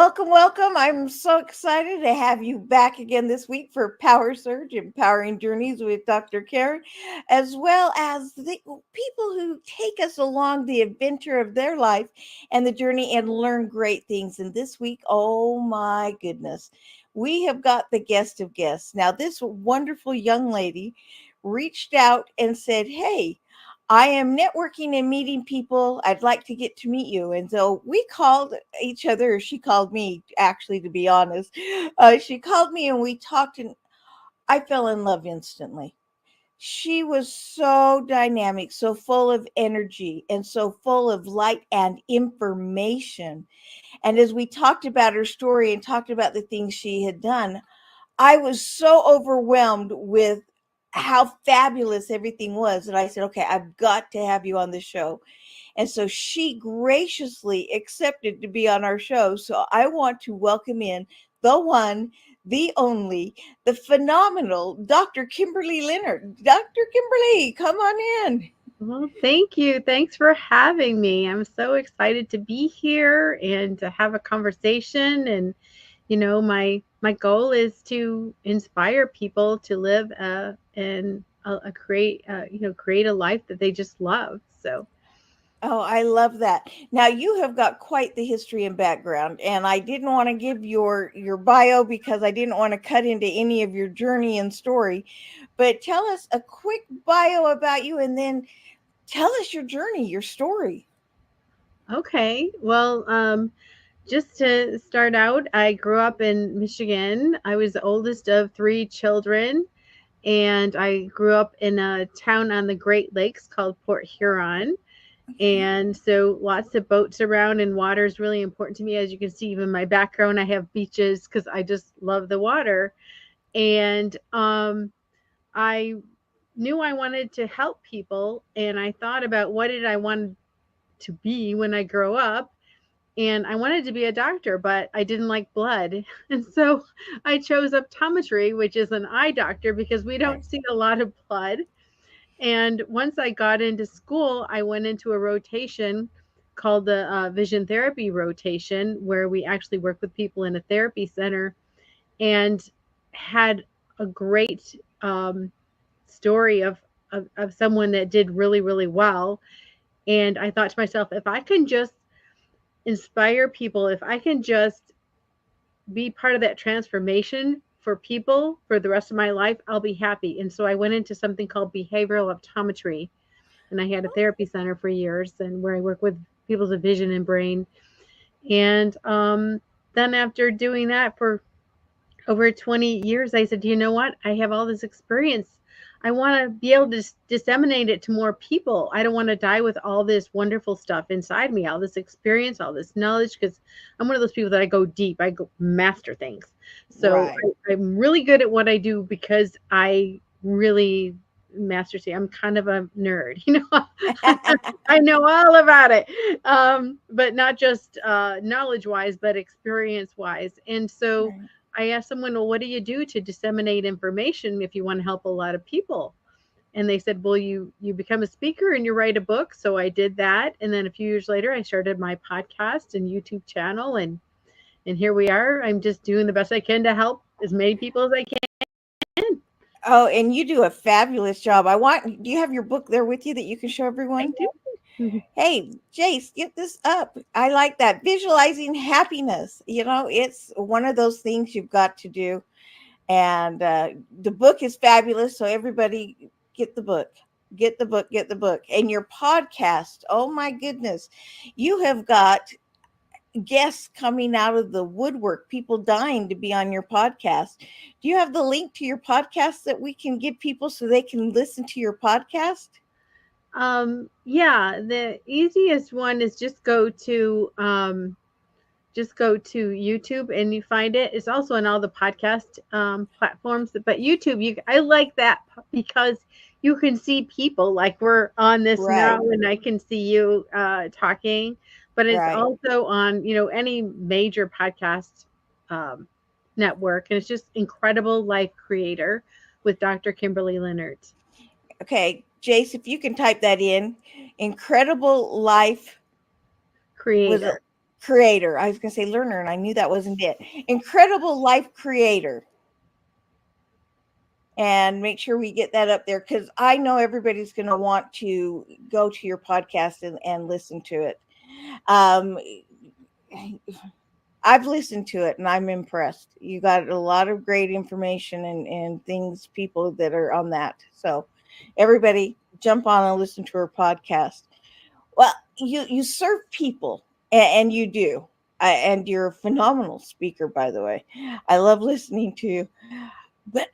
Welcome, welcome. I'm so excited to have you back again this week for Power Surge Empowering Journeys with Dr. Karen, as well as the people who take us along the adventure of their life and the journey and learn great things. And this week, oh my goodness, we have got the guest of guests. Now, this wonderful young lady reached out and said, "Hey, I am networking and meeting people. I'd like to get to meet you." And so we called each other, or she called me, actually, to be honest. She called me and we talked, and I fell in love instantly. She was so dynamic, so full of energy, and so full of light and information. And as we talked about her story and talked about the things she had done, I was so overwhelmed with how fabulous everything was that I said, "Okay, I've got to have you on the show." And so she graciously accepted to be on our show. So I want to welcome in the one, the only, the phenomenal Dr. Kimberly Leonard. Dr. Kimberly, come on in. Well, thank you. Thanks for having me. I'm so excited to be here and to have a conversation. And my goal is to inspire people to live and create create a life that they just love. So Oh, I love that. Now you have got quite the history and background, and I didn't want to give your bio because I didn't want to cut into any of your journey and story. But tell us a quick bio about you, and then tell us your journey, your story. okay, just to start out, I grew up in Michigan. I was the oldest of three children, and I grew up in a town on the Great Lakes called Port Huron. Okay. And so lots of boats around, and water is really important to me. As you can see, even my background, I have beaches because I just love the water. And I knew I wanted to help people, and I thought about what did I want to be when I grow up. And I wanted to be a doctor, but I didn't like blood. And so I chose optometry, which is an eye doctor, because we Right. don't see a lot of blood. And once I got into school, I went into a rotation called the vision therapy rotation, where we actually work with people in a therapy center, and had a great story of someone that did really, really well. And I thought to myself, if I can just inspire people, if I can just be part of that transformation for people for the rest of my life, I'll be happy. And so I went into something called behavioral optometry, and I had a therapy center for years, and where I work with people's vision and brain. And then after doing that for over 20 years, I said, you know what? I have all this experience. I want to be able to disseminate it to more people. I don't want to die with all this wonderful stuff inside me, all this experience, all this knowledge, because I'm one of those people that I go deep, I go master things. So Right. I'm really good at what I do because I really master. See, I'm kind of a nerd, I know all about it, but not just knowledge wise, but experience wise. And so Right. I asked someone, well, what do you do to disseminate information if you want to help a lot of people? And they said, well, you become a speaker and you write a book. So I did that, and then a few years later, I started my podcast and YouTube channel, and here we are. I'm just doing the best I can to help as many people as I can. Oh, and you do a fabulous job. Do you have your book there with you that you can show I everyone? do. Hey, Jace, get this up. I like that. Visualizing happiness. It's one of those things you've got to do. And the book is fabulous. So, everybody, get the book. Get the book. Get the book. And your podcast. Oh, my goodness. You have got guests coming out of the woodwork, people dying to be on your podcast. Do you have the link to your podcast that we can give people so they can listen to your podcast? Yeah, the easiest one is just go to YouTube and you find it. It's also on all the podcast platforms, but YouTube, I like that because you can see people like we're on this now, Right, and I can see you talking. But it's right. also on any major podcast um, network, and it's just Incredible Life Creator with Dr. Kimberly Leonard. Okay, Jace, if you can type that in, incredible life was it Creator. creator. I was going to say learner, and I knew that wasn't it. Incredible life creator. And make sure we get that up there, because I know everybody's going to want to go to your podcast and listen to it. Um, I've listened to it and I'm impressed. You got a lot of great information and things, people that are on that. So everybody jump on and listen to her podcast. Well, you serve people, and you do. And you're a phenomenal speaker, by the way. I love listening to you. But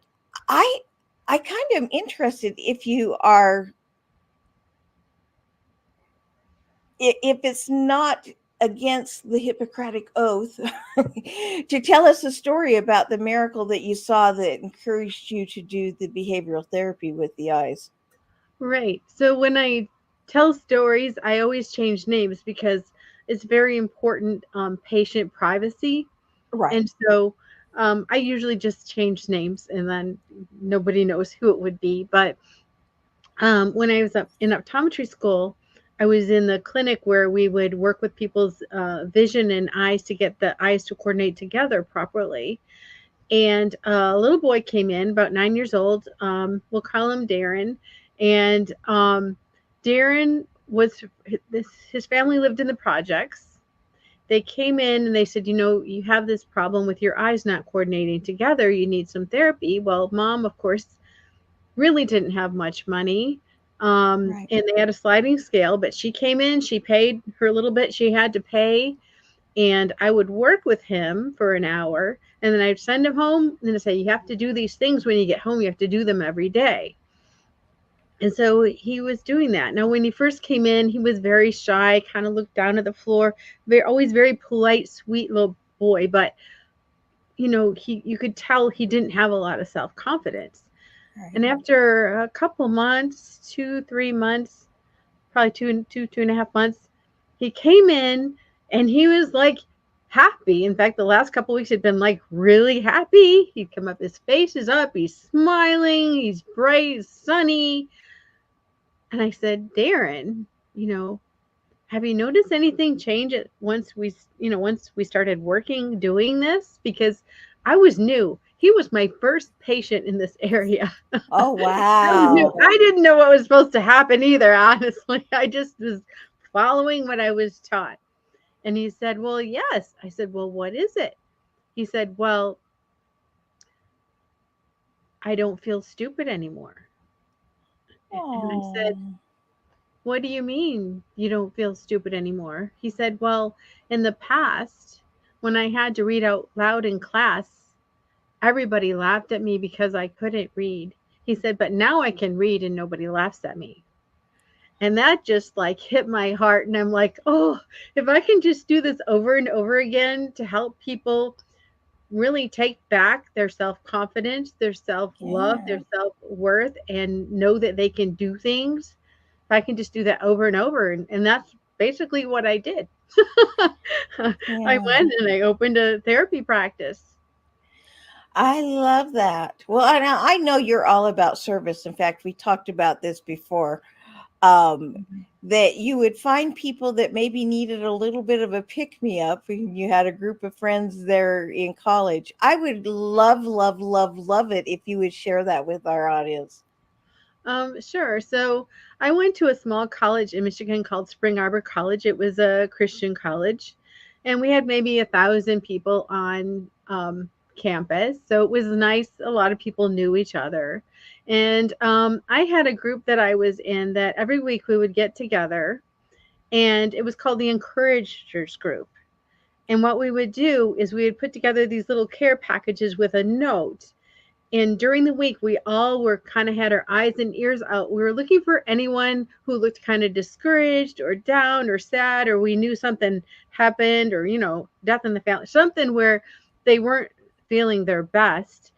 I I kind of am interested if you are, if it's not against the Hippocratic Oath, to tell us a story about the miracle that you saw that encouraged you to do the behavioral therapy with the eyes. Right. So when I tell stories, I always change names because it's very important, patient privacy. Right. And so I usually just change names and then nobody knows who it would be. But when I was up in optometry school, I was in the clinic where we would work with people's vision and eyes to get the eyes to coordinate together properly. And a little boy came in, about 9 years old. We'll call him Darren. And Darren was his family lived in the projects. They came in and they said, you have this problem with your eyes not coordinating together. You need some therapy. Well, mom, of course, really didn't have much money. Right. And they had a sliding scale, but she came in, she paid her little bit she had to pay, and I would work with him for an hour, and then I'd send him home and I'd say, you have to do these things when you get home, you have to do them every day. And so he was doing that. Now, when he first came in, he was very shy, kind of looked down at the floor, always very polite, sweet little boy, but you could tell he didn't have a lot of self-confidence. Right. And after a couple months, 2, 3 months, probably 2.5 months, he came in and he was like happy. In fact, the last couple weeks had been like really happy. He'd come up, his face is up, he's smiling, he's bright, he's sunny. And I said, Darren, have you noticed anything change once we started working doing this? Because I was new. He was my first patient in this area. Oh, wow. I didn't know what was supposed to happen either, honestly. I just was following what I was taught. And he said, well, yes. I said, well, what is it? He said, well, I don't feel stupid anymore. And I said, Oh. what do you mean you don't feel stupid anymore? He said, well, in the past, when I had to read out loud in class, everybody laughed at me because I couldn't read. He said, but now I can read and nobody laughs at me. And that just like hit my heart. And I'm like, oh, if I can just do this over and over again to help people really take back their self-confidence, their self-love, Yeah. their self-worth, and know that they can do things, if I can just do that over and over. And that's basically what I did. I Yeah. went and I opened a therapy practice. I love that. Well, I know you're all about service. In fact, we talked about this before. That you would find people that maybe needed a little bit of a pick me up when you had a group of friends there in college. I would love, love, love, love it if you would share that with our audience. Sure. So I went to a small college in Michigan called Spring Arbor College. It was a Christian college, and we had maybe 1,000 people on campus. So it was nice. A lot of people knew each other. And I had a group that I was in that every week we would get together, and it was called the Encouragers Group. And what we would do is we would put together these little care packages with a note, and during the week we all were kind of had our eyes and ears out. We were looking for anyone who looked kind of discouraged or down or sad, or we knew something happened, or death in the family, something where they weren't feeling their best.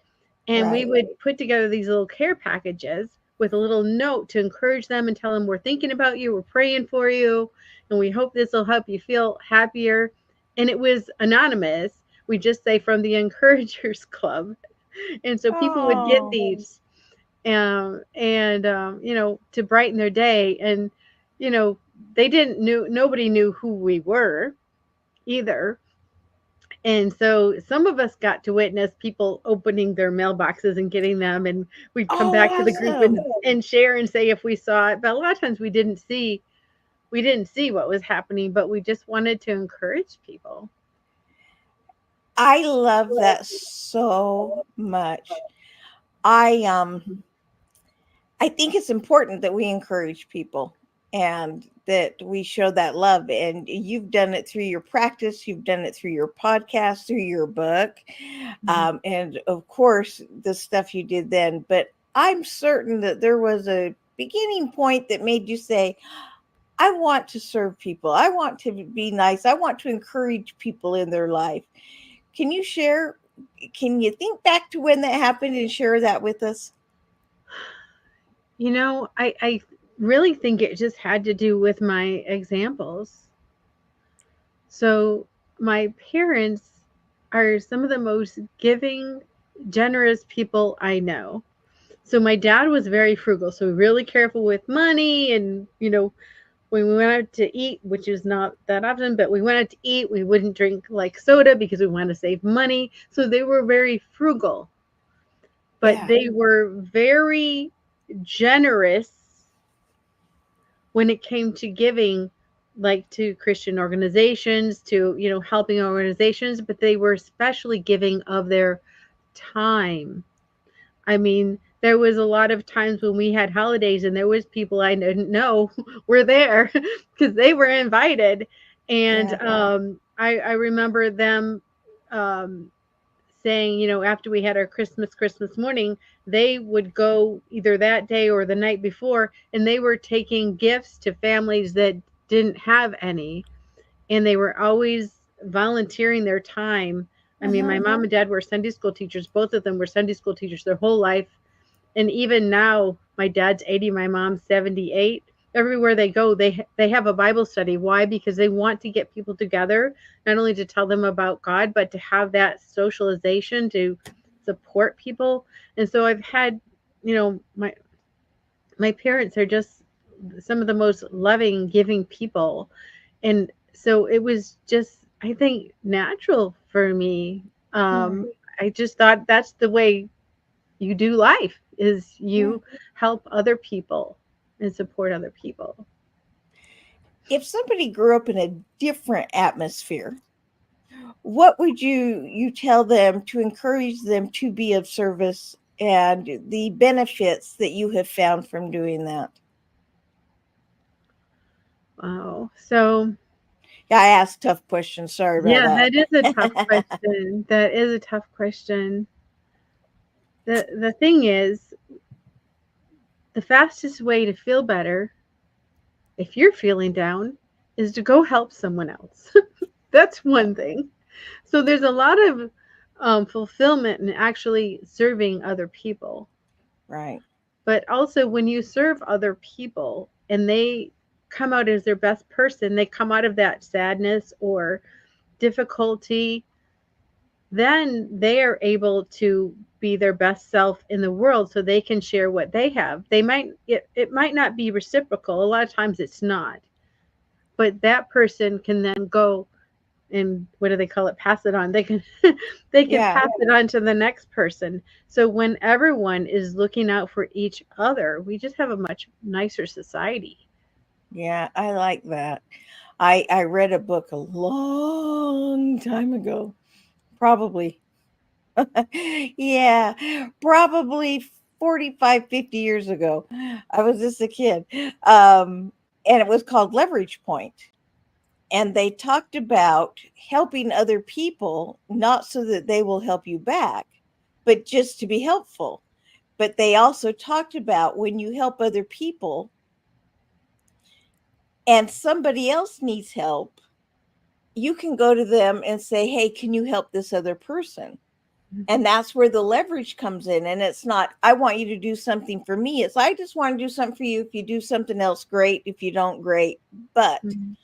And we Right. would put together these little care packages with a little note to encourage them and tell them, we're thinking about you, we're praying for you, and we hope this will help you feel happier. And it was anonymous. We just say from the Encouragers Club. And so people would get Oh. these, to brighten their day. And, they didn't knew nobody knew who we were, either. And so some of us got to witness people opening their mailboxes and getting them, and we'd come Oh, back to the group awesome. and share and say if we saw it. But a lot of times we didn't see what was happening, but we just wanted to encourage people. I love that so much. I think it's important that we encourage people and that we show that love. And you've done it through your practice, you've done it through your podcast, through your book, and of course, the stuff you did then. But I'm certain that there was a beginning point that made you say, I want to serve people. I want to be nice. I want to encourage people in their life. Can you share? Can you think back to when that happened and share that with us? You know, I really think it just had to do with my examples. So my parents are some of the most giving, generous people I know. So my dad was very frugal, so really careful with money. And when we went out to eat, which is not that often, but we went out to eat, we wouldn't drink like soda because we wanted to save money. So they were very frugal, but Yeah. they were very generous when it came to giving, like to Christian organizations, to helping organizations, but they were especially giving of their time. I mean, there was a lot of times when we had holidays and there was people I didn't know were there because they were invited. And Yeah. I remember them um, saying, after we had our Christmas morning, they would go either that day or the night before, and they were taking gifts to families that didn't have any. And they were always volunteering their time. I mean, my mom and dad were Sunday school teachers. Both of them were Sunday school teachers their whole life. And even now, my dad's 80, my mom's 78. Everywhere they go, they have a Bible study. Why? Because they want to get people together, not only to tell them about God, but to have that socialization to support people. And so I've had, my parents are just some of the most loving, giving people. And so it was just, I think, natural for me. I just thought that's the way you do life, is Yeah. you help other people and support other people. If somebody grew up in a different atmosphere, what would you tell them to encourage them to be of service and the benefits that you have found from doing that? Wow. So Yeah, I asked tough questions. Sorry about yeah, that. that is a tough question. That is a tough question. The thing is, the fastest way to feel better if you're feeling down is to go help someone else. That's Yeah, one thing. So there's a lot of fulfillment in actually serving other people. right. But also, when you serve other people and they come out as their best person, they come out of that sadness or difficulty, then they are able to be their best self in the world, so they can share what they have. It might not be reciprocal. A lot of times it's not. But that person can then go and, what do they call it, pass it on. They can they can Yeah. pass it on to the next person. So when everyone is looking out for each other, we just have a much nicer society. Yeah, I like that. I read a book a long time ago. Probably. Yeah, probably 45, 50 years ago. I was just a kid. And it was called Leverage Point. And they talked about helping other people, not so that they will help you back, but just to be helpful. But they also talked about when you help other people and somebody else needs help, you can go to them and say, hey, can you help this other person? And that's where the leverage comes in. And it's not, I want you to do something for me. It's, I just want to do something for you. If you do something else, great. If you don't, great. But Mhm.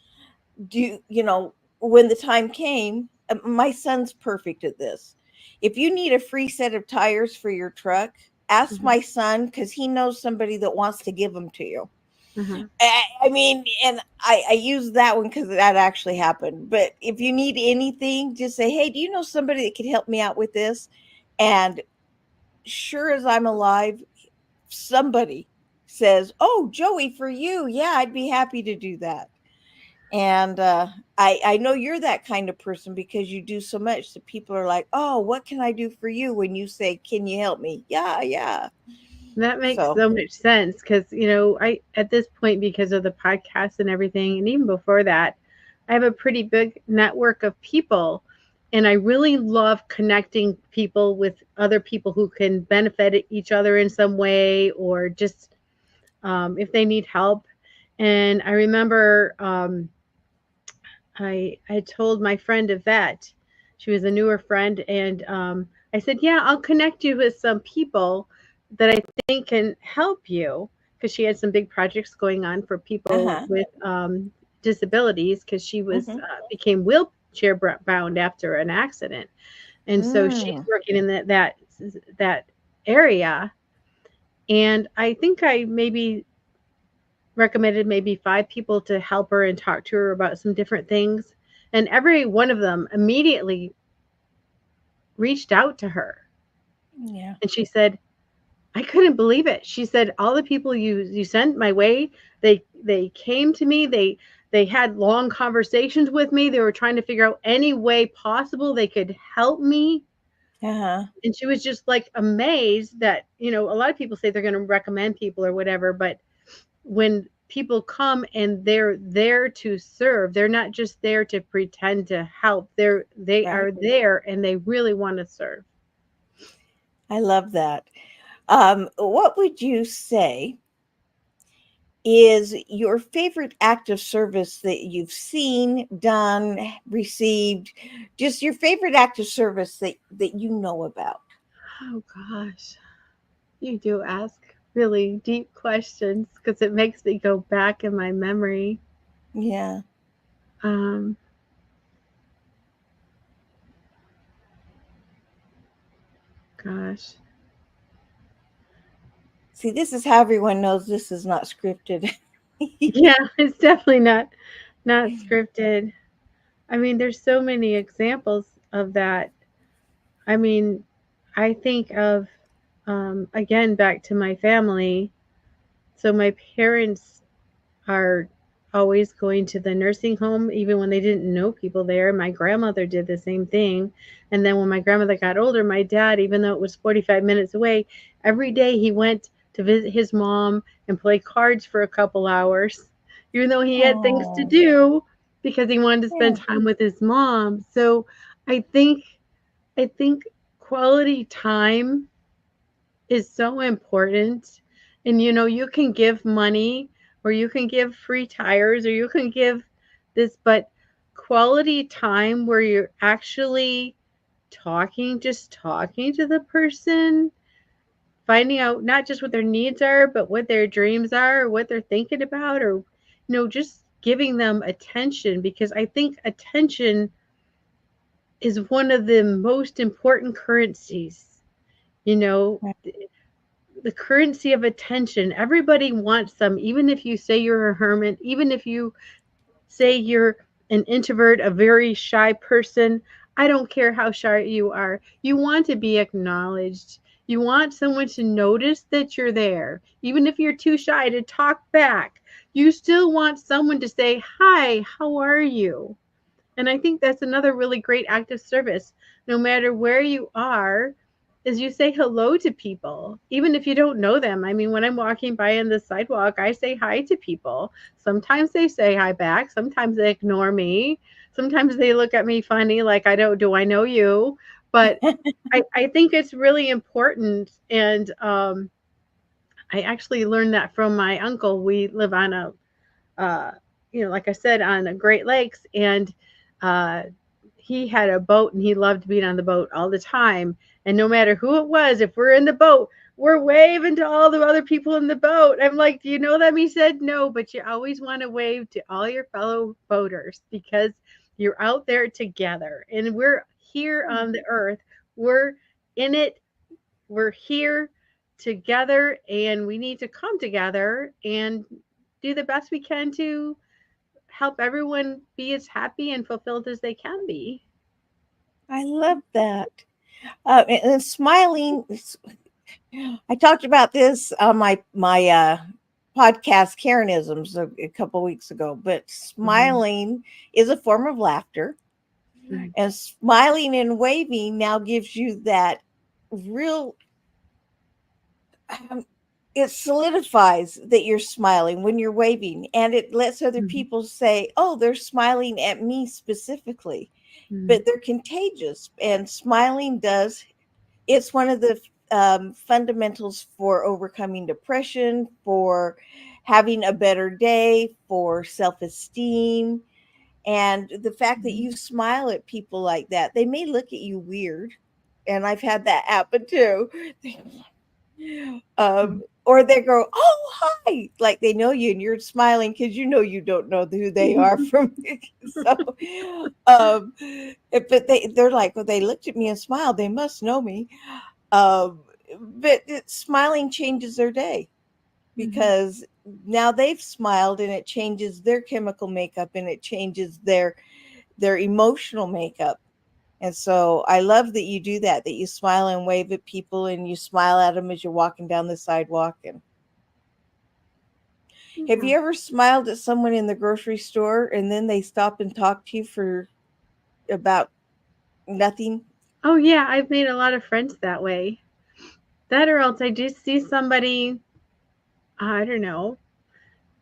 when the time came, my son's perfect at this. If you need a free set of tires for your truck, ask Mhm. my son because he knows somebody that wants to give them to you. Uh-huh. I mean, and I use that one because that actually happened. But if you need anything, just say, hey, do you know somebody that could help me out with this? And sure as I'm alive, somebody says, oh, Joey, for you. Yeah, I'd be happy to do that. And I know you're that kind of person because you do so much that people are like, oh, what can I do for you when you say, can you help me? Yeah, yeah. That makes So, so much sense because, I, at this point, because of the podcast and everything, and even before that, I have a pretty big network of people. And I really love connecting people with other people who can benefit each other in some way, or just if they need help. And I remember I told my friend Yvette, she was a newer friend, and I said, "Yeah, I'll connect you with some people that I think can help you," because she had some big projects going on for people uh-huh. with disabilities, because she was Mm-hmm. became wheelchair bound after an accident, and so she's Mm. working in that area. And I think I maybe recommended maybe 5 people to help her and talk to her about some different things. And every one of them immediately reached out to her. Yeah. And she said, I couldn't believe it. She said, all the people you sent my way, they came to me, they had long conversations with me. They were trying to figure out any way possible they could help me. Uh-huh. And she was just like amazed that, a lot of people say they're going to recommend people or whatever, but when people come and they're there to serve, they're not just there to pretend to help. They Right. are there and they really want to serve. I love that. What would you say is your favorite act of service that you've seen, done, received? Just your favorite act of service that you know about. Oh gosh, you do ask really deep questions because it makes me go back in my memory. Yeah. Um, Gosh, See, this is how everyone knows this is not scripted. yeah, it's definitely not scripted. I mean, there's so many examples of that. I mean, I think of again back to my family. So my parents are always going to the nursing home, even when they didn't know people there. My grandmother did the same thing. And then when my grandmother got older, my dad, even though it was 45 minutes away, every day he went to visit his mom and play cards for a couple hours, even though he had things to Oh, do because he wanted to spend yeah. time with his mom. So I think I think quality time is so important. And you can give money, or you can give free tires, or you can give this, but quality time where you're actually just talking to the person, finding out not just what their needs are, but what their dreams are, or what they're thinking about, or just giving them attention, because I think attention is one of the most important currencies. You know, Right. the currency of attention. Everybody wants some, even if you say you're a hermit, even if you say you're an introvert, a very shy person. I don't care how shy you are. You want to be acknowledged. You want someone to notice that you're there. Even if you're too shy to talk back, you still want someone to say, hi, how are you? And I think that's another really great act of service. No matter where you are, is you say hello to people, even if you don't know them. I mean, when I'm walking by on the sidewalk, I say hi to people. Sometimes they say hi back. Sometimes they ignore me. Sometimes they look at me funny, like, do I know you? But I think it's really important. And I actually learned that from my uncle. We live on uh, like I said, on the Great Lakes, and uh, he had a boat, and he loved being on the boat all the time. And no matter who it was, if we're in the boat, we're waving to all the other people in the boat. I'm like, do you know them? He said, no, but you always want to wave to all your fellow boaters because you're out there together, and we're here on the earth. We're in it. We're here together, and we need to come together and do the best we can to help everyone be as happy and fulfilled as they can be. I love that. And smiling. I talked about this on my podcast, Karenisms, a couple weeks ago. But Mhm. smiling is a form of laughter, Right. and smiling and waving now gives you that real. Um, it solidifies that you're smiling when you're waving, and it lets other Mhm. people say, "Oh, they're smiling at me specifically." Mhm. But they're contagious, and smiling does. It's one of the fundamentals for overcoming depression, for having a better day, for self-esteem. And the fact that Mhm. you smile at people like that, they may look at you weird, and I've had that happen too. Mhm. Or they go, "Oh, hi," like they know you, and you're smiling because you know you don't know who they are from. So, um, but they're like, "Well, they looked at me and smiled. They must know me." Um, but smiling changes their day, Mhm. because now they've smiled, and it changes their chemical makeup, and it changes their emotional makeup. And so I love that you do that, that you smile and wave at people, and you smile at them as you're walking down the sidewalk. And have Yeah. you ever smiled at someone in the grocery store and then they stop and talk to you for about nothing? Oh yeah, I've made a lot of friends that way. That or else I just see somebody, I don't know,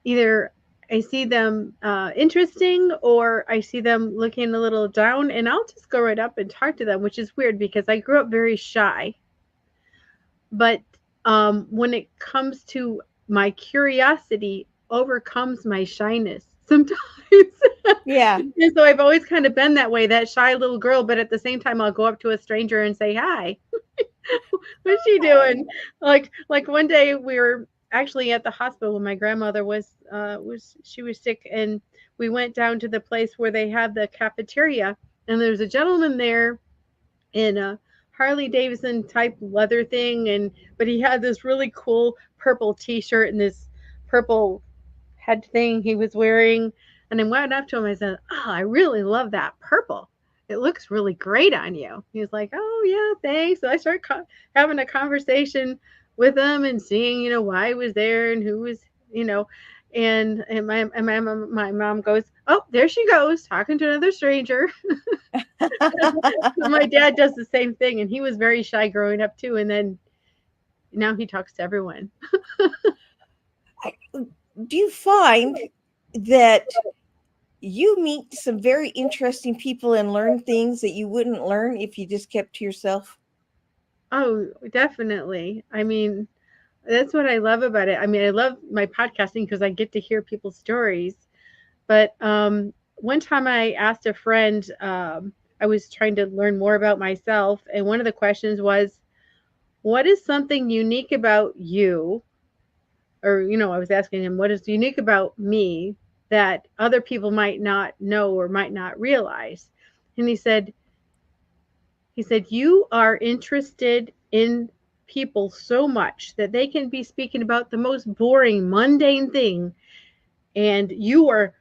either I see them interesting or I see them looking a little down, and I'll just go right up and talk to them, which is weird because I grew up very shy. But when it comes to my curiosity overcomes my shyness sometimes. Yeah. And so I've always kind of been that way, that shy little girl, but at the same time I'll go up to a stranger and say hi. What's she Hi. doing? Like one day we were actually at the hospital when my grandmother was she was sick, and we went down to the place where they had the cafeteria, and there was a gentleman there in a Harley Davidson type leather thing, and but he had this really cool purple t-shirt and this purple head thing he was wearing. And I went up to him and I said, "Oh, I really love that purple. It looks really great on you." He was like, "Oh yeah, thanks." So I started having a conversation with him and seeing, why he was there and who was, you know, and my mom goes, "Oh, there she goes talking to another stranger." My dad does the same thing, and he was very shy growing up too, and then now he talks to everyone. Do you find that you meet some very interesting people and learn things that you wouldn't learn if you just kept to yourself? Oh, definitely. I mean, that's what I love about it. I mean, I love my podcasting because I get to hear people's stories. But one time I asked a friend, I was trying to learn more about myself, and one of the questions was, "What is something unique about you?" Or, I was asking him, "What is unique about me that other people might not know or might not realize?" And he said, "You are interested in people so much that they can be speaking about the most boring, mundane thing, and you are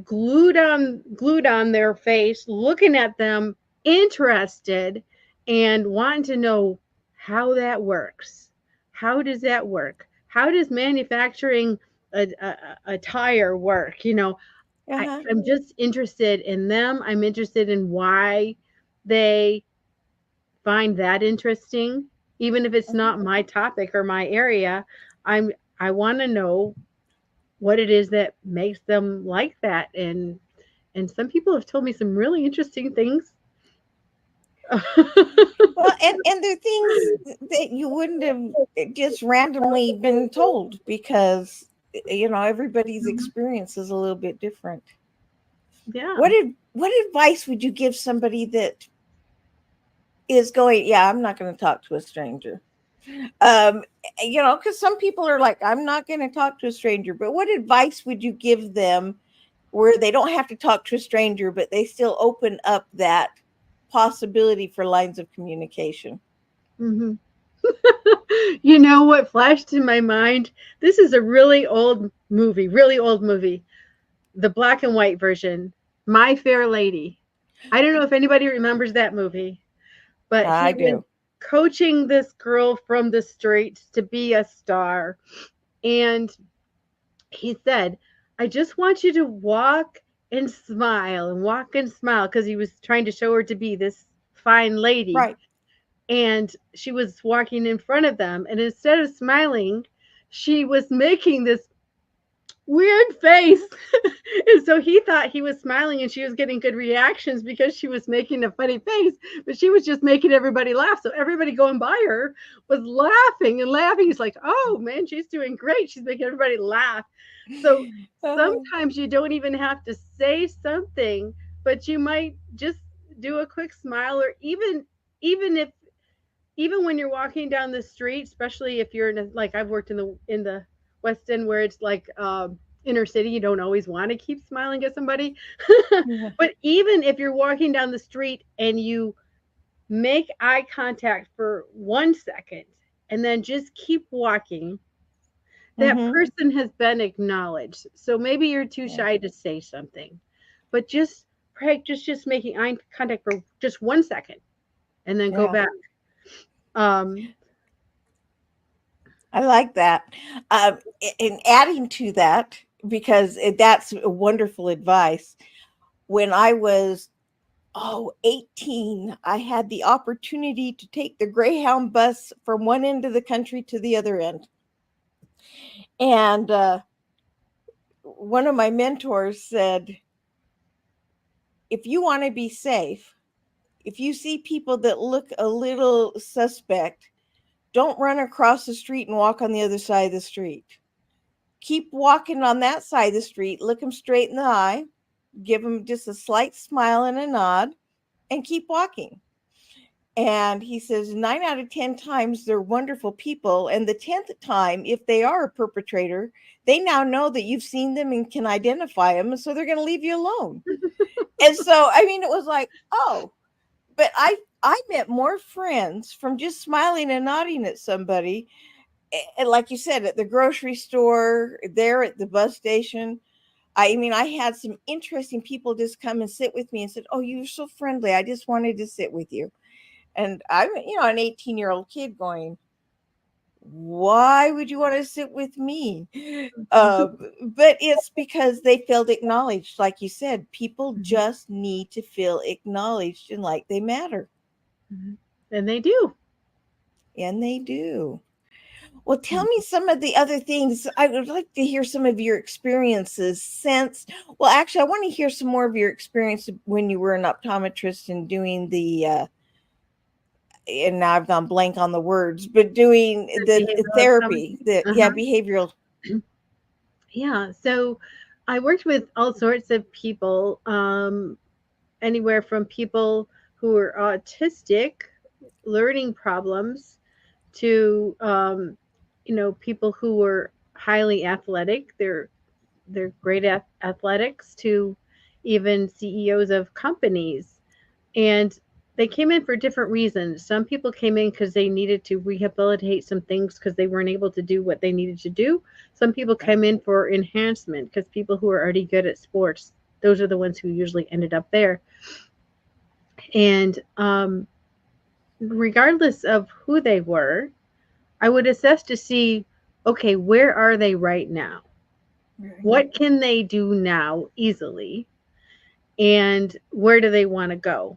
glued on their face, looking at them, interested, and wanting to know how that works. How does that work? How does manufacturing a tire work? Uh-huh. I'm just interested in them. I'm interested in why they find that interesting, even if it's Uh-huh. not my topic or my area. I'm I want to know what it is that makes them like that, and some people have told me some really interesting things. Well, and there are things that you wouldn't have just randomly been told, because everybody's experience is a little bit different. Yeah. What advice would you give somebody that is going, "Yeah, I'm not going to talk to a stranger"? Um, because some people are like, "I'm not going to talk to a stranger." But what advice would you give them where they don't have to talk to a stranger, but they still open up that possibility for lines of communication? hmm You know what flashed in my mind? This is a really old movie, the black and white version, My Fair Lady. I don't know if anybody remembers that movie, but I he was do. coaching this girl from the streets to be a star. And he said, I just want you to walk and smile, because he was trying to show her to be this fine lady. Right. And she was walking in front of them. And instead of smiling, she was making this weird face. And so he thought he was smiling and she was getting good reactions because she was making a funny face, but she was just making everybody laugh. So everybody going by her was laughing and laughing. He's like, oh man, she's doing great. She's making everybody laugh. So Oh, sometimes you don't even have to say something, but you might just do a quick smile, or even if even when you're walking down the street, especially if you're in like I've worked in the West End, where it's like inner city, you don't always want to keep smiling at somebody. yeah. But even if you're walking down the street and you make eye contact for 1 second and then just keep walking, that Mm-hmm. person has been acknowledged. So maybe you're too Yeah. shy to say something, but just making eye contact for just 1 second and then go Yeah. back. Um, I like that. And adding to that, because that's wonderful advice. When I was 18, I had the opportunity to take the Greyhound bus from one end of the country to the other end. And one of my mentors said, if you want to be safe, if you see people that look a little suspect, don't run across the street and walk on the other side of the street. Keep walking on that side of the street, look them straight in the eye, give them just a slight smile and a nod, and keep walking. And he says 9 out of 10 times they're wonderful people. And the 10th time, if they are a perpetrator, they now know that you've seen them and can identify them. And so they're going to leave you alone. And so, I mean, it was like, oh, but I met more friends from just smiling and nodding at somebody. And like you said, at the grocery store, there at the bus station. I mean, I had some interesting people just come and sit with me and said, oh, you're so friendly. I just wanted to sit with you. And I'm, an 18-year-old kid going, why would you want to sit with me? Uh, but it's because they felt acknowledged. Like you said, people just need to feel acknowledged and like they matter. and they do. And they do. Well, tell me some of the other things. I would like to hear some of your experiences since, well, actually, I want to hear some more of your experience when you were an optometrist and doing and now I've gone blank on the words, but doing the Behavioral therapy, optometry. yeah, behavioral. Yeah. So I worked with all sorts of people, anywhere from people who are autistic, learning problems, to people who were highly athletic. They're great at athletics, to even CEOs of companies. And they came in for different reasons. Some people came in because they needed to rehabilitate some things because they weren't able to do what they needed to do. Some people came in for enhancement because people who are already good at sports, those are the ones who usually ended up there. And regardless of who they were, I would assess to see, okay, where are they right now? What can they do now easily? And where do they want to go?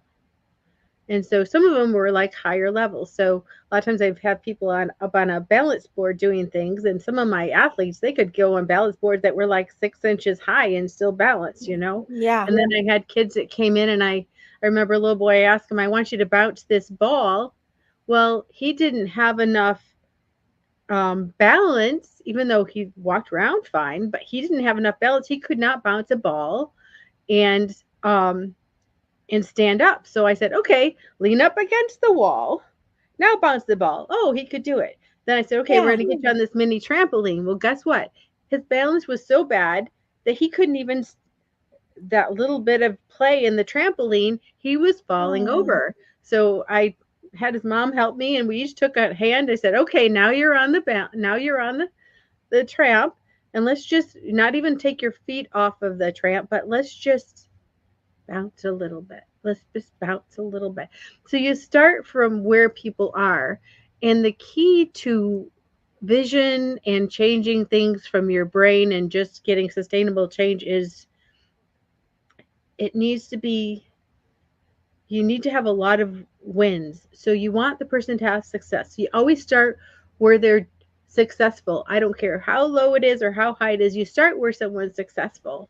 And so some of them were like higher levels. So a lot of times I've had people up on a balance board doing things, and some of my athletes, they could go on balance boards that were like 6 inches high and still balance, you know. Yeah. And then I had kids that came in, and I remember a little boy, I asked him, I want you to bounce this ball. Well, he didn't have enough balance, even though he walked around fine, but he didn't have enough balance. He could not bounce a ball and um and stand up. So I said, okay, lean up against the wall. Now bounce the ball. Oh, he could do it. Then I said, okay, we're Yeah. going to get you on this mini trampoline. Well, guess what? His balance was so bad that he couldn't even, that little bit of play in the trampoline, he was falling over. So I had his mom help me, and we each took a hand. I said, okay, now you're on the tramp, and let's just not even take your feet off of the tramp, but let's just bounce a little bit. Let's just bounce a little bit. So you start from where people are. And the key to vision and changing things from your brain and just getting sustainable change is it needs to be, you need to have a lot of wins. So you want the person to have success. You always start where they're successful. I don't care how low it is or how high it is. You start where someone's successful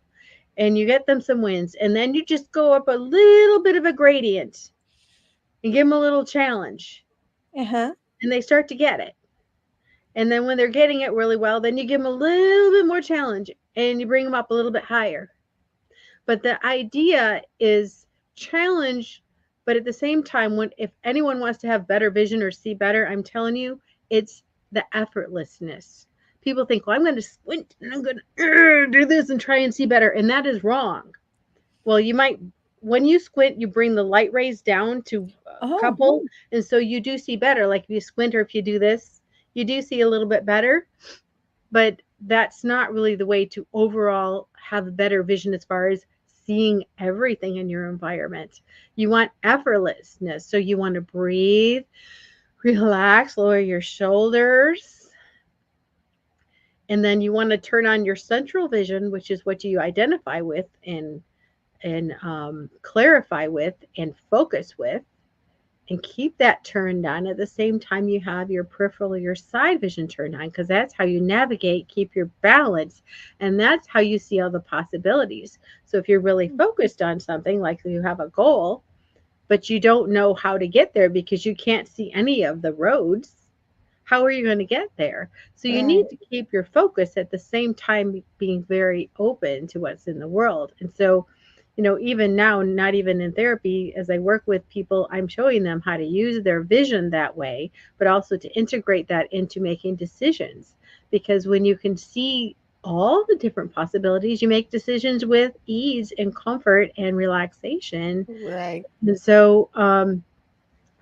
and you get them some wins. And then you just go up a little bit of a gradient and give them a little challenge. Uh-huh. And they start to get it. And then when they're getting it really well, then you give them a little bit more challenge and you bring them up a little bit higher. But the idea is challenge, but at the same time, if anyone wants to have better vision or see better, I'm telling you, it's the effortlessness. People think, well, I'm going to squint and I'm going to do this and try and see better. And that is wrong. Well, you might, when you squint, you bring the light rays down to a couple. And so you do see better. Like if you squint or if you do this, you do see a little bit better. But that's not really the way to overall have a better vision as far as seeing everything in your environment. You want effortlessness. So you want to breathe, relax, lower your shoulders. And then you want to turn on your central vision, which is what you identify with and clarify with and focus with, and keep that turned on at the same time you have your peripheral or your side vision turned on, because that's how you navigate, keep your balance, and that's how you see all the possibilities. So if you're really focused on something, like you have a goal, but you don't know how to get there because you can't see any of the roads, how are you going to get there? So you need to keep your focus at the same time being very open to what's in the world. And so, you know, even now, not even in therapy, as I work with people, I'm showing them how to use their vision that way, but also to integrate that into making decisions. Because when you can see all the different possibilities, you make decisions with ease and comfort and relaxation. Right. And so,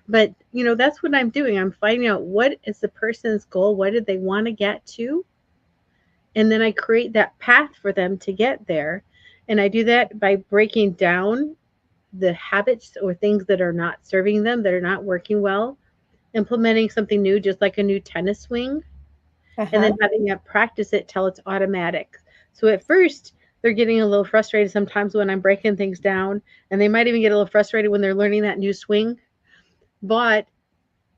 but you know, that's what I'm doing. I'm finding out what is the person's goal, what did they want to get to, and then I create that path for them to get there. And I do that by breaking down the habits or things that are not serving them, that are not working well, implementing something new, just like a new tennis swing, and then having them practice it till it's automatic. So at first, they're getting a little frustrated sometimes when I'm breaking things down, and they might even get a little frustrated when they're learning that new swing. But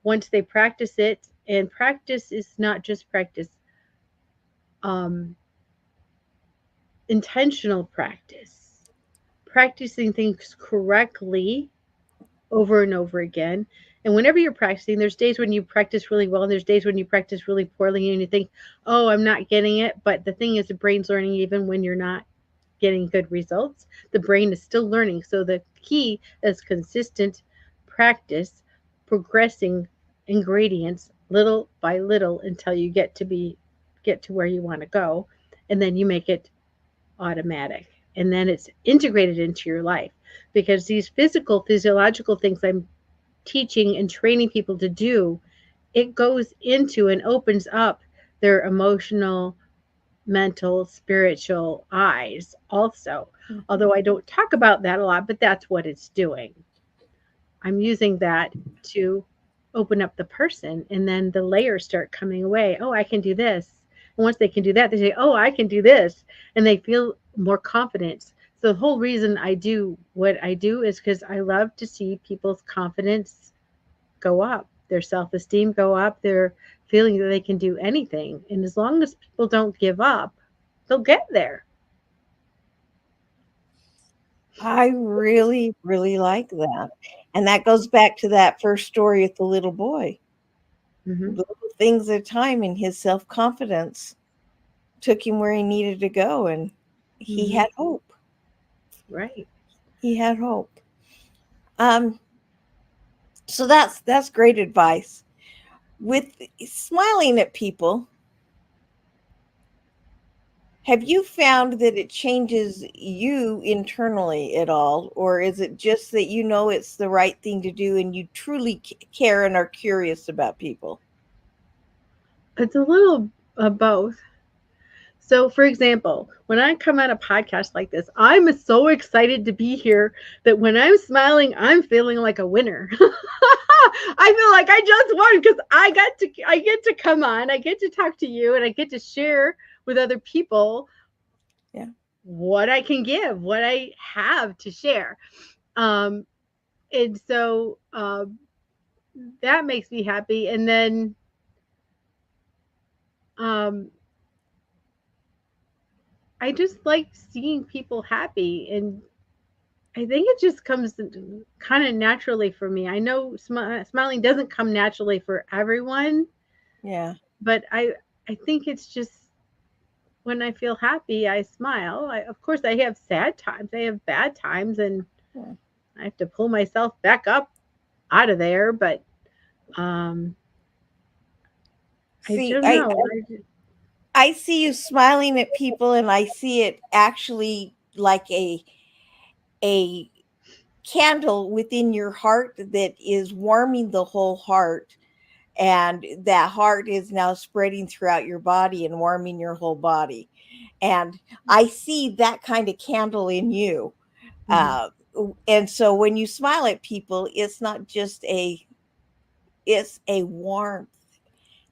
once they practice it, and practice is not just practice, intentional practice, practicing things correctly over and over again. And whenever you're practicing, there's days when you practice really well, and there's days when you practice really poorly, and you think, oh, I'm not getting it. But the thing is, the brain's learning even when you're not getting good results. The brain is still learning. So the key is consistent practice, progressing ingredients little by little until you get to where you want to go, and then you make it automatic, and then it's integrated into your life. Because these physiological things I'm teaching and training people to do, it goes into and opens up their emotional, mental, spiritual eyes also. Although I don't talk about that a lot, but that's what it's doing. I'm using that to open up the person, and then the layers start coming away. Oh, I can do this. And once they can do that, they say, oh, I can do this. And they feel more confidence. So the whole reason I do what I do is because I love to see people's confidence go up, their self-esteem go up, their feeling that they can do anything. And as long as people don't give up, they'll get there. I really, really like that. And that goes back to that first story with the little boy. Mm-hmm. Little things at a time, and his self-confidence took him where he needed to go, and he had hope. Right. He had hope. So that's great advice. With smiling at people, Have you found that it changes you internally at all, or is it just that you know it's the right thing to do and you truly care and are curious about people? It's a little of both. So, for example, when I come on a podcast like this, I'm so excited to be here that when I'm smiling, I'm feeling like a winner. I feel like I just won because I get to come on, I get to talk to you, and I get to share with other people Yeah. what I can give, what I have to share. Um, and so that makes me happy. And then um, I just like seeing people happy, and I think it just comes kind of naturally for me. I know smiling doesn't come naturally for everyone, Yeah. but I think it's just when I feel happy, I smile. Of course, I have sad times, I have bad times, and Yeah. I have to pull myself back up out of there. But um, I See, don't know. I see you smiling at people, and I see it actually like a candle within your heart that is warming the whole heart, and that heart is now spreading throughout your body and warming your whole body. And I see that kind of candle in you. Mhm. uh, and so when you smile at people, it's not just it's a warmth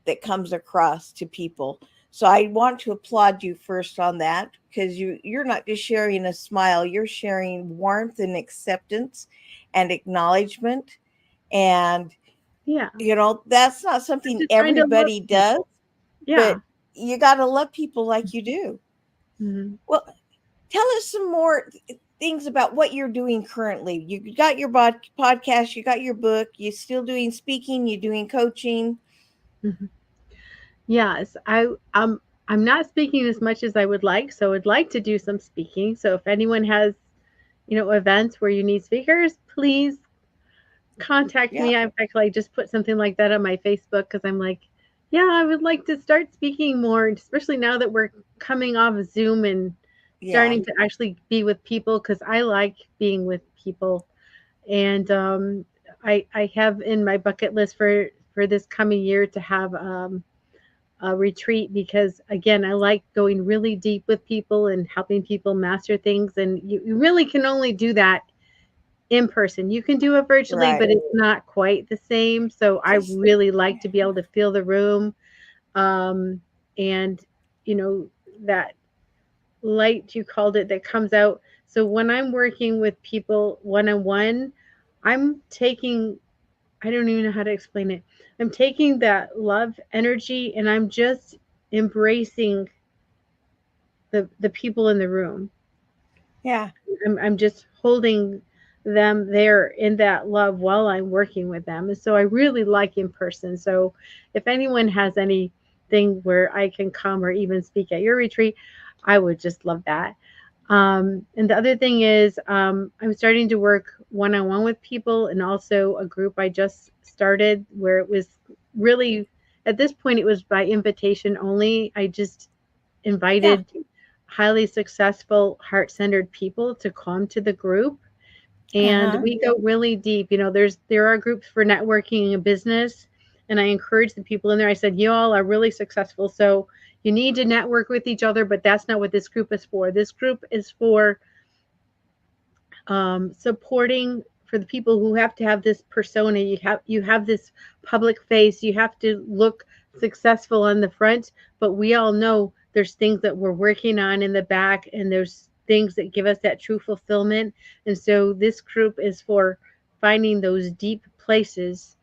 that comes across to people. So I want to applaud you first on that, because you're not just sharing a smile, you're sharing warmth and acceptance and acknowledgement. And Yeah, that's not something just trying to love everybody does, people. Yeah. but you got to love people like you do. Mhm. Well, tell us some more things about what you're doing currently. You got your podcast, you got your book, you still doing speaking, you doing coaching. Mhm. Yes, I'm not speaking as much as I would like, so I'd like to do some speaking. So if anyone has, events where you need speakers, please contact Yeah. me. In fact, like just put something like that on my Facebook because I'm like, yeah, I would like to start speaking more, especially now that we're coming off of Zoom and Yeah. starting to actually be with people because I like being with people. And I have in my bucket list for this coming year to have a retreat because again, I like going really deep with people and helping people master things, and you really can only do that in person. You can do it virtually, Right. but it's not quite the same. So I Just really like to be able to feel the room, um, and you know that light you called it that comes out. So when I'm working with people one on one, I'm taking, I don't even know how to explain it. I'm taking that love energy and I'm just embracing the people in the room. yeah. I'm just holding them there in that love while I'm working with them. And so I really like in person. So if anyone has anything where I can come or even speak at your retreat, I would just love that. And the other thing is, I'm starting to work one on one with people and also a group I just started where it was really, at this point, it was by invitation only. I just Yeah. invited highly successful, heart centered people to come to the group. And Uh-huh. we go really deep. There are groups for networking and business. And I encourage the people in there. I said, you all are really successful. So you need to network with each other, but that's not what this group is for. This group is for supporting for the people who have to have this persona. You have this public face. You have to look successful on the front, but we all know there's things that we're working on in the back, and there's things that give us that true fulfillment. And so this group is for finding those deep places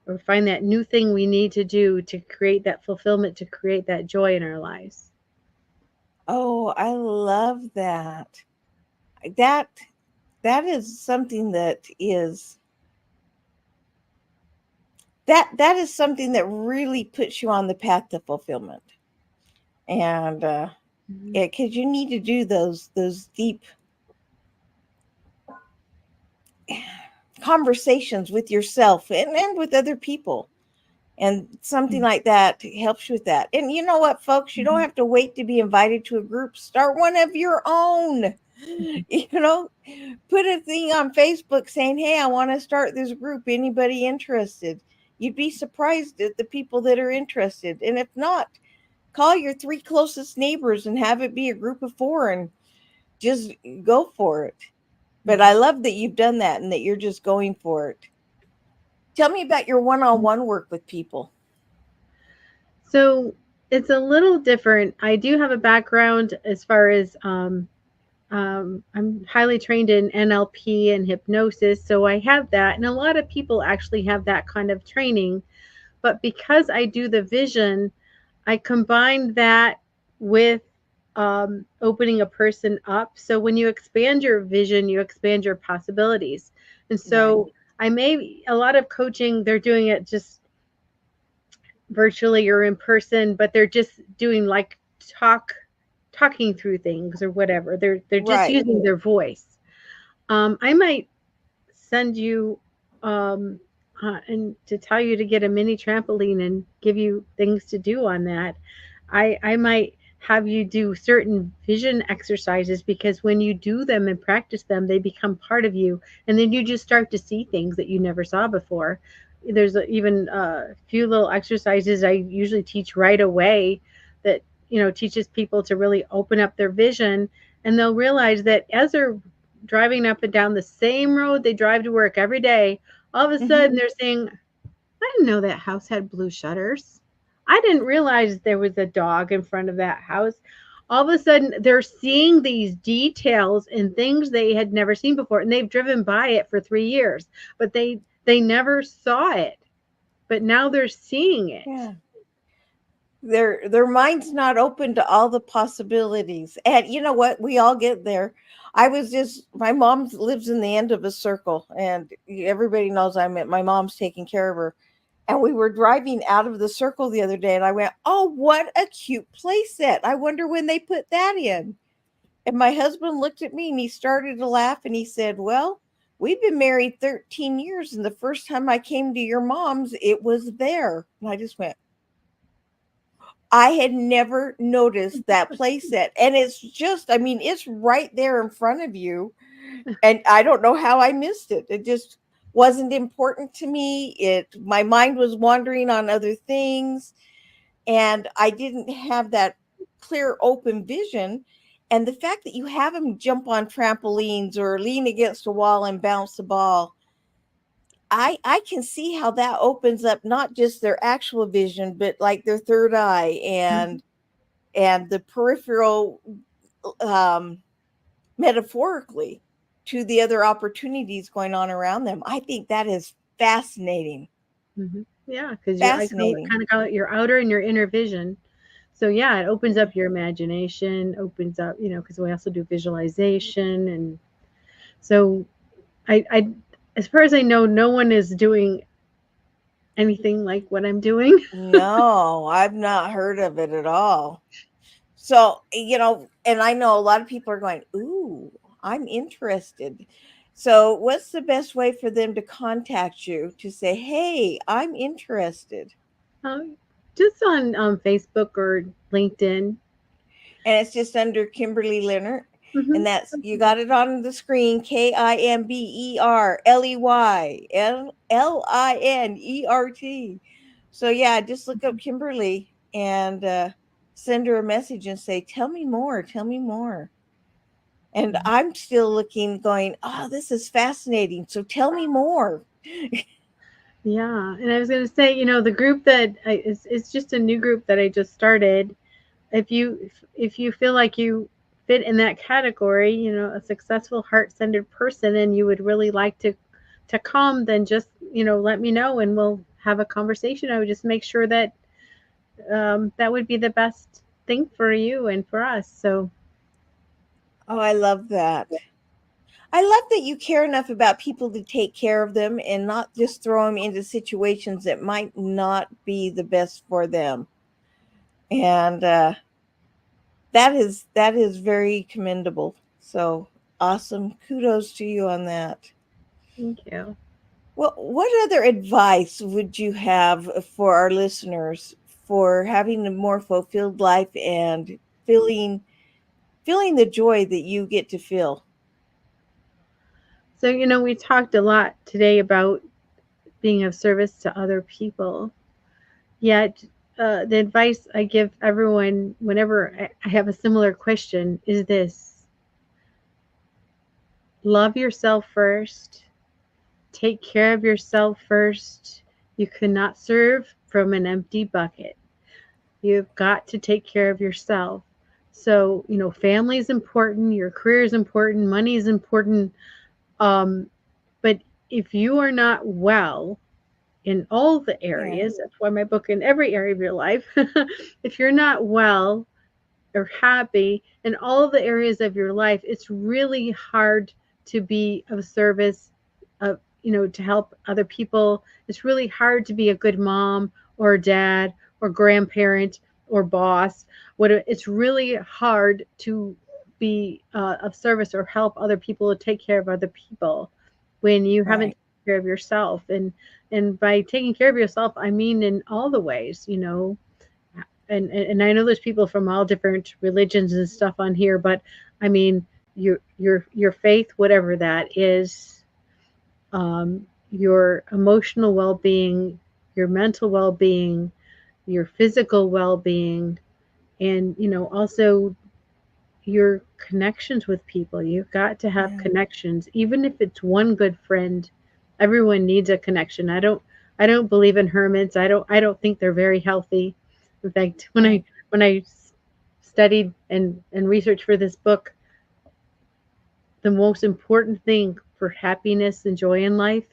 or find that new thing we need to do to create that fulfillment, to create that joy in our lives. Oh, I love that. That that is something that is something that really puts you on the path to fulfillment. And Mhm. yeah, because you need to do those deep conversations with yourself and with other people. And something like that helps you with that. And you know what, folks, you don't have to wait to be invited to a group. Start one of your own. You know, put a thing on Facebook saying, hey, I want to start this group. Anybody interested? You'd be surprised at the people that are interested. And if not, call your 3 closest neighbors and have it be a group of 4 and just go for it. But I love that you've done that and that you're just going for it. Tell me about your one-on-one work with people. So it's a little different. I do have a background as far as I'm highly trained in NLP and hypnosis, so I have that. And a lot of people actually have that kind of training. But because I do the vision, I combine that with opening a person up. So when you expand your vision, you expand your possibilities. And so a lot of coaching, they're doing it just virtually or in person, but they're just doing like talking through things or whatever. They're just using their voice. I might send you and to tell you to get a mini trampoline and give you things to do on that. I might have you do certain vision exercises, because when you do them and practice them, they become part of you, and then you just start to see things that you never saw before. There's even a few little exercises I usually teach right away that teaches people to really open up their vision, and they'll realize that as they're driving up and down the same road they drive to work every day, all of a sudden they're saying, I didn't know that house had blue shutters. I didn't realize there was a dog in front of that house. All of a sudden they're seeing these details and things they had never seen before, and they've driven by it for 3 years, but they never saw it. But now they're seeing it. Yeah. Their mind's not open to all the possibilities. And you know what? We all get there. My mom lives in the end of a circle, and everybody knows my mom's taking care of her. And we were driving out of the circle the other day, and I went, oh, what a cute playset. I wonder when they put that in. And my husband looked at me and he started to laugh and he said, well, we've been married 13 years. And the first time I came to your mom's, it was there. And I just went, I had never noticed that playset. And it's right there in front of you. And I don't know how I missed it. It just wasn't important to me. My mind was wandering on other things. And I didn't have that clear, open vision. And the fact that you have them jump on trampolines or lean against a wall and bounce the ball, I can see how that opens up not just their actual vision, but like their third eye and the peripheral, metaphorically, to the other opportunities going on around them. I think that is fascinating. Yeah, because I call it your outer and your inner vision. So yeah, it opens up your imagination, opens up, because we also do visualization. And so I as far as I know, no one is doing anything like what I'm doing. No, I've not heard of it at all. So, and I know a lot of people are going, ooh, I'm interested. So what's the best way for them to contact you to say, hey, I'm interested? Just on Facebook or LinkedIn. And it's just under Kimberly Leonard. And that's, you got it on the screen, KimberlyLinert. So yeah, just look up Kimberly and send her a message and say, tell me more. And I'm still looking, going, oh, this is fascinating. So tell me more. Yeah. And I was going to say, the group that it's just a new group that I just started. If you feel like you fit in that category, a successful heart-centered person, and you would really like to come, then just, let me know and we'll have a conversation. I would just make sure that that would be the best thing for you and for us. So. Oh, I love that. I love that you care enough about people to take care of them and not just throw them into situations that might not be the best for them. And that is very commendable. So awesome. Kudos to you on that. Thank you. Well, what other advice would you have for our listeners for having a more fulfilled life and feeling feeling the joy that you get to feel? So, we talked a lot today about being of service to other people. Yet, the advice I give everyone whenever I have a similar question is this: love yourself first, take care of yourself first. You cannot serve from an empty bucket. You've got to take care of yourself. So, family is important, your career is important, money is important. Um, but if you are not well in all the Yeah. areas, that's why my book in every area of your life, if you're not well or happy in all the areas of your life, it's really hard to be of service, to help other people. It's really hard to be a good mom or dad or grandparent or boss. It's really hard to be of service or help other people, to take care of other people when you haven't Right. taken care of yourself. And by taking care of yourself, I mean in all the ways, and I know there's people from all different religions and stuff on here, but I mean your faith, whatever that is, your emotional well-being, your mental well-being, your physical well-being, and also your connections with people. You've got to have Yeah. connections, even if it's one good friend. Everyone needs a connection. I don't believe in hermits. I don't think they're very healthy. In fact, when Yeah. I studied and researched for this book, the most important thing for happiness and joy in life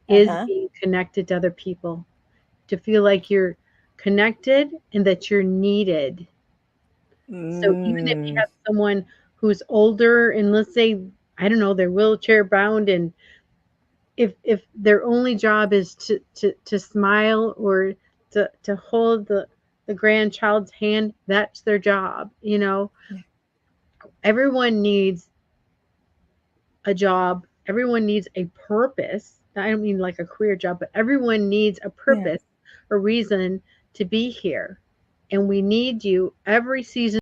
is Uh-huh. being connected to other people, to feel like you're connected and that you're needed. So even if you Mm. have someone who's older and, let's say, I don't know, they're wheelchair bound, and if their only job is to smile or to hold the grandchild's hand, that's their job. Yeah. Everyone needs a job. Everyone needs a purpose. I don't mean like a career job, but everyone needs a Yeah. purpose, a reason to be here. And we need you every season